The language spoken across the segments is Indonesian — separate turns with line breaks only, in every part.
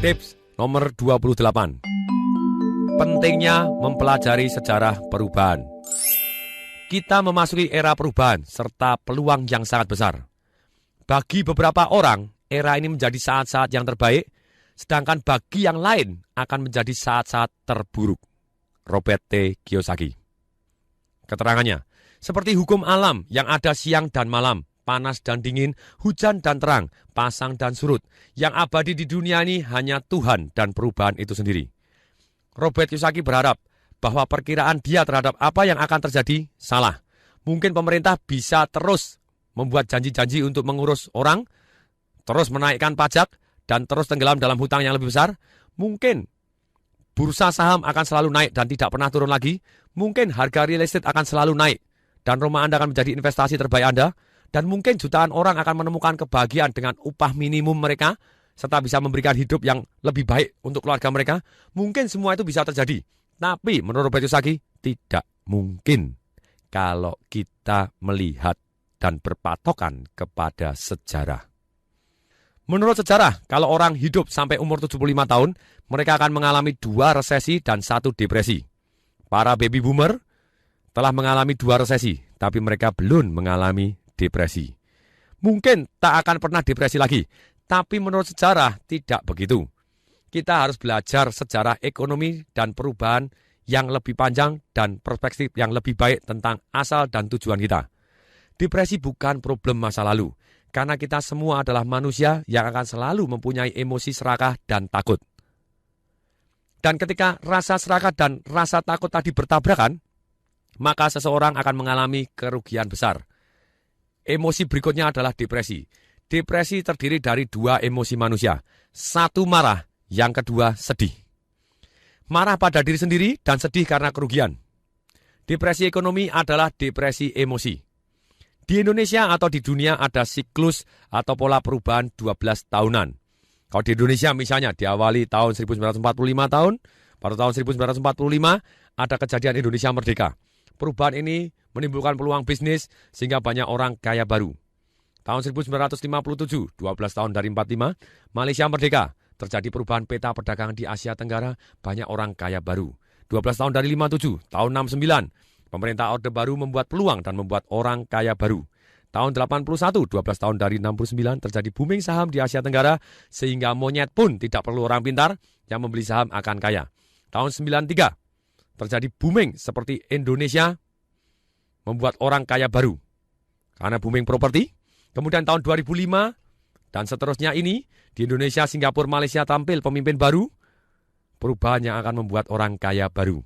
Tips nomor 28. Pentingnya mempelajari sejarah perubahan. Kita memasuki era perubahan serta peluang yang sangat besar. Bagi beberapa orang, era ini menjadi saat-saat yang terbaik, sedangkan bagi yang lain akan menjadi saat-saat terburuk. Robert T. Kiyosaki. Keterangannya, seperti hukum alam yang ada siang dan malam, panas dan dingin, hujan dan terang, pasang dan surut. Yang abadi di dunia ini hanya Tuhan dan perubahan itu sendiri. Robert Kiyosaki berharap bahwa perkiraan dia terhadap apa yang akan terjadi salah. Mungkin pemerintah bisa terus membuat janji-janji untuk mengurus orang, terus menaikkan pajak, dan terus tenggelam dalam hutang yang lebih besar. Mungkin bursa saham akan selalu naik dan tidak pernah turun lagi. Mungkin harga real estate akan selalu naik dan rumah Anda akan menjadi investasi terbaik Anda. Dan mungkin jutaan orang akan menemukan kebahagiaan dengan upah minimum mereka, serta bisa memberikan hidup yang lebih baik untuk keluarga mereka. Mungkin semua itu bisa terjadi. Tapi menurut Robert Kiyosaki, tidak mungkin kalau kita melihat dan berpatokan kepada sejarah. Menurut sejarah, kalau orang hidup sampai umur 75 tahun, mereka akan mengalami 2 resesi dan 1 depresi. Para baby boomer telah mengalami 2 resesi, tapi mereka belum mengalami depresi. Mungkin tak akan pernah depresi lagi, tapi menurut sejarah tidak begitu. Kita harus belajar sejarah ekonomi dan perubahan yang lebih panjang dan perspektif yang lebih baik tentang asal dan tujuan kita. Depresi bukan problem masa lalu, karena kita semua adalah manusia yang akan selalu mempunyai emosi serakah dan takut. Dan ketika rasa serakah dan rasa takut tadi bertabrakan, maka seseorang akan mengalami kerugian besar. Emosi berikutnya adalah depresi. Depresi terdiri dari 2 emosi manusia. 1 marah, yang kedua sedih. Marah pada diri sendiri dan sedih karena kerugian. Depresi ekonomi adalah depresi emosi. Di Indonesia atau di dunia ada siklus atau pola perubahan 12 tahunan. Kalau di Indonesia misalnya diawali tahun 1945 pada tahun 1945 ada kejadian Indonesia Merdeka. Perubahan ini menimbulkan peluang bisnis sehingga banyak orang kaya baru. Tahun 1957, 12 tahun dari 45, Malaysia merdeka. Terjadi perubahan peta perdagangan di Asia Tenggara, banyak orang kaya baru. 12 tahun dari 57, tahun 69, pemerintah Orde Baru membuat peluang dan membuat orang kaya baru. Tahun 81, 12 tahun dari 69, terjadi booming saham di Asia Tenggara, sehingga monyet pun tidak perlu orang pintar yang membeli saham akan kaya. Tahun 93, terjadi booming seperti Indonesia, membuat orang kaya baru karena booming properti. Kemudian tahun 2005 dan seterusnya ini di Indonesia, Singapura, Malaysia tampil pemimpin baru, perubahan yang akan membuat orang kaya baru.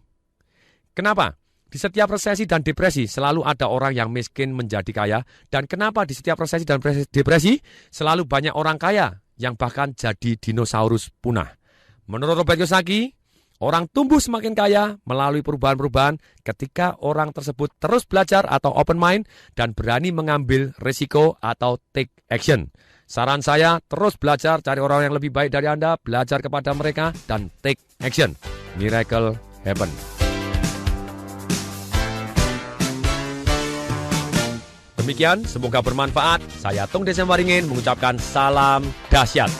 Kenapa? Di setiap resesi dan depresi selalu ada orang yang miskin menjadi kaya, dan kenapa di setiap resesi dan depresi selalu banyak orang kaya yang bahkan jadi dinosaurus punah. Menurut Robert Kiyosaki, orang tumbuh semakin kaya melalui perubahan-perubahan ketika orang tersebut terus belajar atau open mind dan berani mengambil risiko atau take action. Saran saya, terus belajar, cari orang yang lebih baik dari Anda, belajar kepada mereka, dan take action. Miracle happen. Demikian, semoga bermanfaat. Saya Tung Desem Waringin mengucapkan salam dahsyat.